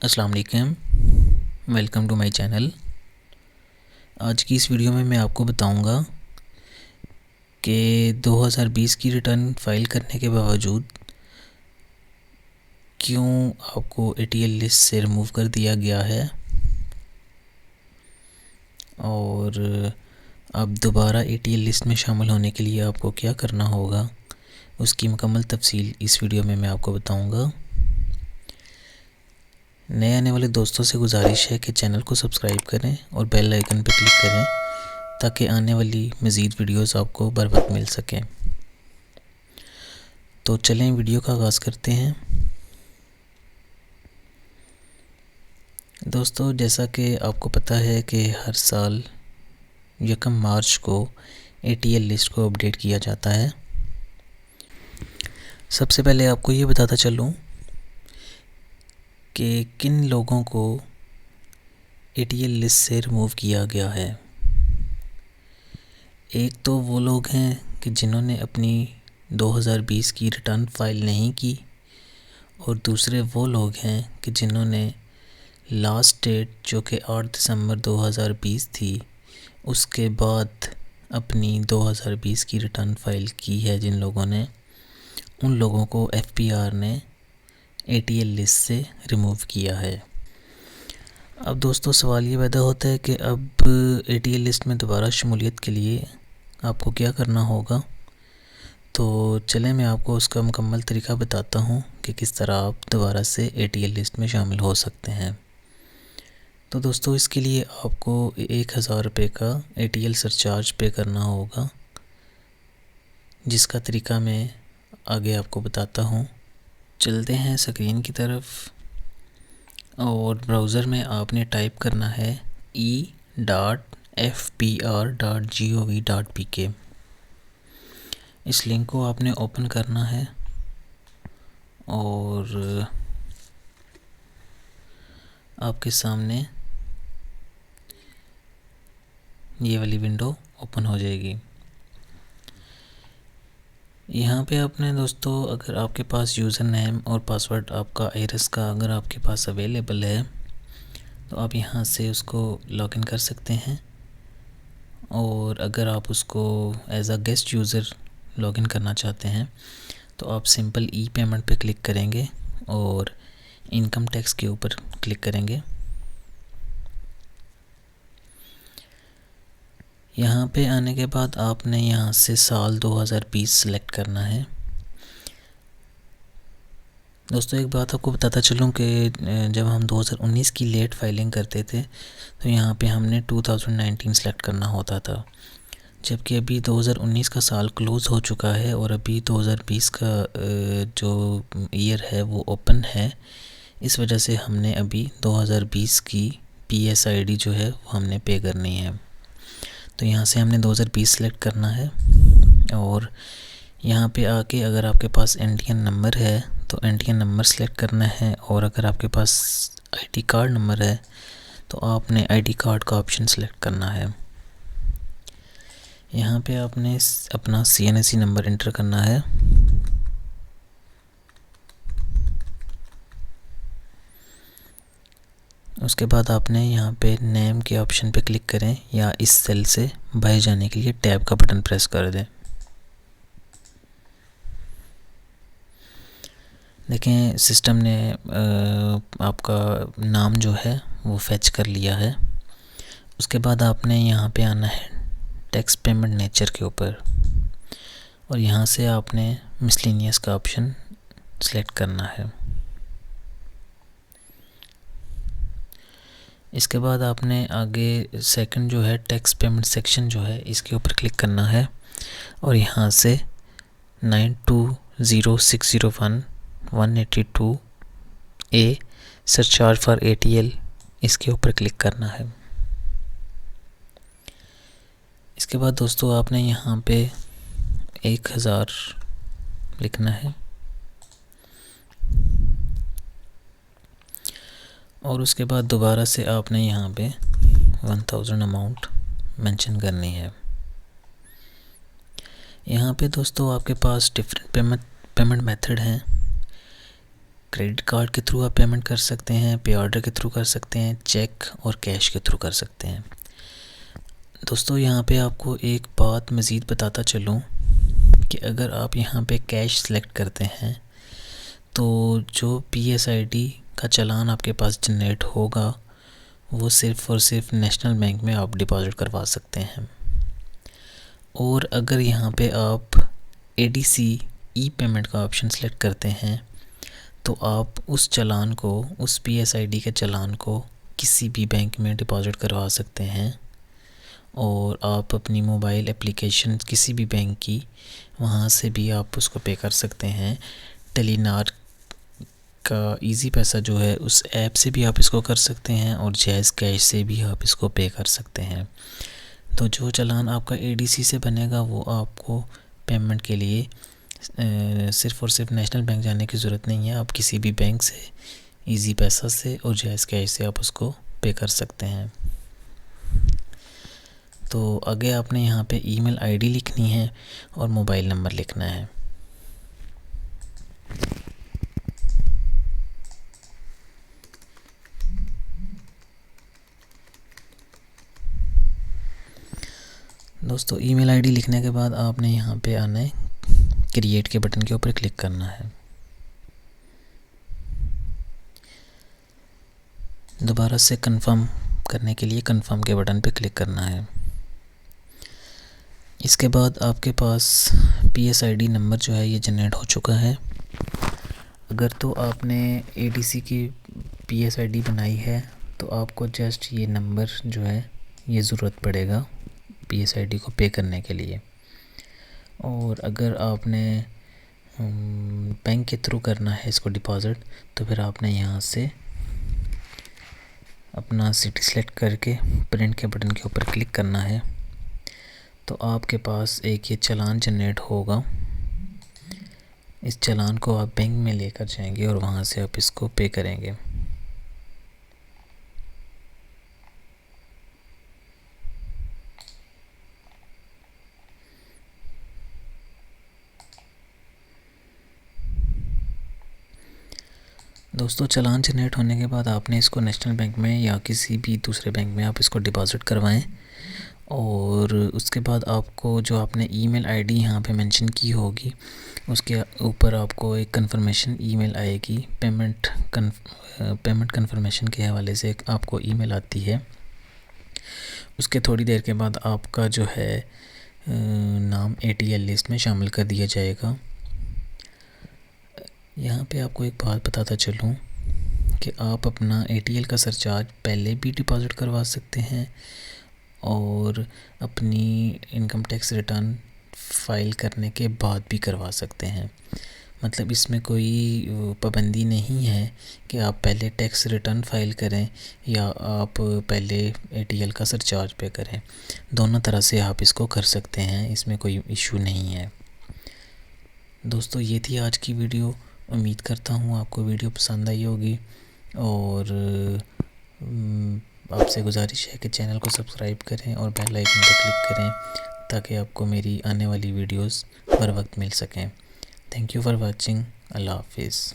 अस्सलाम वालेकुम, welcome to my channel. आज की इस वीडियो में मैं आपको बताऊंगा कि 2020 की रिटर्न फाइल करने के बावजूद क्यों आपको एटीएल लिस्ट से रिमूव कर दिया गया है और अब दोबारा एटीएल लिस्ट में शामिल होने के लिए आपको क्या करना होगा, उसकी मुकम्मल तफसील इस वीडियो में मैं आपको बताऊंगा। नए आने वाले दोस्तों से गुजारिश है कि चैनल को सब्सक्राइब करें और बेल आइकन पर क्लिक करें ताकि आने वाली मज़ीद वीडियोस आपको बर वक्त मिल सकें। तो चलें वीडियो का आगाज़ करते हैं। दोस्तों, जैसा कि आपको पता है कि हर साल 1 मार्च को एटीएल लिस्ट को अपडेट किया जाता है। सबसे पहले आपको ये बताता चलूँ कि किन लोगों को एटीएल लिस्ट से रिमूव किया गया है। एक तो वो लोग हैं कि जिन्होंने अपनी 2020 की रिटर्न फाइल नहीं की, और दूसरे वो लोग हैं कि जिन्होंने लास्ट डेट जो कि 8 दिसंबर 2020 थी उसके बाद अपनी 2020 की रिटर्न फाइल की है। जिन लोगों ने, उन लोगों को एफपीआर ने एटीएल लिस्ट से रिमूव किया है। अब दोस्तों, सवाल ये पैदा होता है कि अब एटीएल लिस्ट में दोबारा शमूलियत के लिए आपको क्या करना होगा। तो चलें मैं आपको उसका मुकम्मल तरीका बताता हूँ कि किस तरह आप दोबारा से एटीएल लिस्ट में शामिल हो सकते हैं। तो दोस्तों, इसके लिए आपको 1000 रुपये का एटीएल सरचार्ज पे करना होगा, जिसका तरीका मैं आगे आपको बताता हूँ। चलते हैं स्क्रीन की तरफ और ब्राउज़र में आपने टाइप करना है e.fpr.gov.pk। इस लिंक को आपने ओपन करना है और आपके सामने ये वाली विंडो ओपन हो जाएगी। यहाँ पे आपने दोस्तों, अगर आपके पास यूज़र नेम और पासवर्ड आपका आयरस का अगर आपके पास अवेलेबल है तो आप यहाँ से उसको लॉगिन कर सकते हैं, और अगर आप उसको as a guest user login करना चाहते हैं तो आप सिंपल ई पेमेंट पे क्लिक करेंगे और इनकम टैक्स के ऊपर क्लिक करेंगे। यहाँ पे आने के बाद आपने यहाँ से साल 2020 सेलेक्ट करना है। दोस्तों, एक बात आपको बताता चलूँ कि जब हम 2019 की लेट फाइलिंग करते थे तो यहाँ पे हमने 2019 सेलेक्ट करना होता था, जबकि अभी 2019 का साल क्लोज़ हो चुका है और अभी 2020 का जो ईयर है वो ओपन है। इस वजह से हमने अभी 2020 की पीएसआईडी जो है वो हमने पे करनी है। तो यहाँ से हमने 2020 सेलेक्ट करना है और यहाँ पे आके अगर आपके पास इंडियन नंबर है तो इंडियन नंबर सेलेक्ट करना है, और अगर आपके पास आईडी कार्ड नंबर है तो आपने आईडी कार्ड का ऑप्शन सेलेक्ट करना है। यहाँ पे आपने अपना सीएनएसी नंबर इंटर करना है। उसके बाद आपने यहाँ पे नेम के ऑप्शन पे क्लिक करें या इस सेल से बाहर जाने के लिए टैब का बटन प्रेस कर दें। देखें, सिस्टम ने आपका नाम जो है वो फेच कर लिया है। उसके बाद आपने यहाँ पे आना है टैक्स पेमेंट नेचर के ऊपर, और यहाँ से आपने मिसलेनियस का ऑप्शन सेलेक्ट करना है। इसके बाद आपने आगे सेकंड जो है टैक्स पेमेंट सेक्शन जो है इसके ऊपर क्लिक करना है, और यहाँ से 920601 सरचार्ज फॉर एटीएल इसके ऊपर क्लिक करना है। इसके बाद दोस्तों आपने यहाँ पे 1000 लिखना है, और उसके बाद दोबारा से आपने यहाँ पे 1000 अमाउंट मेंशन करनी है। यहाँ पे दोस्तों आपके पास डिफरेंट पेमेंट मेथड हैं। क्रेडिट कार्ड के थ्रू आप पेमेंट कर सकते हैं, पे ऑर्डर के थ्रू कर सकते हैं, चेक और कैश के थ्रू कर सकते हैं। दोस्तों यहाँ पे आपको एक बात मज़ीद बताता चलूँ कि अगर आप यहाँ पे कैश सेलेक्ट करते हैं तो जो PSID का चालान आपके पास जनरेट होगा वो सिर्फ़ और सिर्फ नेशनल बैंक में आप डिपॉज़िट करवा सकते हैं। और अगर यहाँ पे आप ADC ई पेमेंट का ऑप्शन सेलेक्ट करते हैं तो आप उस चालान को, उस PSID के चालान को किसी भी बैंक में डिपॉज़िट करवा सकते हैं और आप अपनी मोबाइल एप्लीकेशन किसी भी बैंक की, वहाँ से भी आप उसको पे कर सकते हैं। टेलीनार का इजी पैसा जो है उस ऐप से भी आप इसको कर सकते हैं और जैज़ कैश से भी आप इसको पे कर सकते हैं। तो जो चालान आपका ADC से बनेगा वो आपको पेमेंट के लिए सिर्फ़ और सिर्फ नेशनल बैंक जाने की ज़रूरत नहीं है। आप किसी भी बैंक से, इजी पैसा से और जैज़ कैश से आप उसको पे कर सकते हैं। तो आगे आपने यहाँ पे ईमेल ID लिखनी है और मोबाइल नंबर लिखना है। दोस्तों ईमेल ID लिखने के बाद आपने यहाँ पे आना है, क्रिएट के बटन के ऊपर क्लिक करना है। दोबारा से कंफर्म करने के लिए कंफर्म के बटन पे क्लिक करना है। इसके बाद आपके पास PSID नंबर जो है ये जनरेट हो चुका है। अगर तो आपने ADC की PSID बनाई है तो आपको जस्ट ये नंबर जो है ये ज़रूरत पड़ेगा PSID को पे करने के लिए। और अगर आपने बैंक के थ्रू करना है इसको डिपॉज़िट तो फिर आपने यहाँ से अपना सिटी सेलेक्ट करके प्रिंट के बटन के ऊपर क्लिक करना है। तो आपके पास एक ये चालान जनरेट होगा। इस चालान को आप बैंक में लेकर जाएंगे और वहाँ से आप इसको पे करेंगे। दोस्तों चालान जनरेट होने के बाद आपने इसको नेशनल बैंक में या किसी भी दूसरे बैंक में आप इसको डिपॉज़िट करवाएं और उसके बाद आपको जो आपने ईमेल ID यहाँ पे मेंशन की होगी उसके ऊपर आपको एक कंफर्मेशन ईमेल आएगी। पेमेंट कंफर्मेशन के हवाले से आपको ईमेल आती है। उसके थोड़ी देर के बाद आपका जो है नाम ATL लिस्ट में शामिल कर दिया जाएगा। यहाँ पे आपको एक बात बताता चलूँ कि आप अपना ATL का सरचार्ज पहले भी डिपॉज़िट करवा सकते हैं और अपनी इनकम टैक्स रिटर्न फ़ाइल करने के बाद भी करवा सकते हैं। मतलब इसमें कोई पाबंदी नहीं है कि आप पहले टैक्स रिटर्न फ़ाइल करें या आप पहले ATL का सरचार्ज पे करें। दोनों तरह से आप इसको कर सकते हैं, इसमें कोई इशू नहीं है। दोस्तों ये थी आज की वीडियो। उम्मीद करता हूँ आपको वीडियो पसंद आई होगी और आपसे गुजारिश है कि चैनल को सब्सक्राइब करें और बेल आइकन पर क्लिक करें ताकि आपको मेरी आने वाली वीडियोस बर वक्त मिल सकें। Thank you for watching. अल्लाह हाफिज़।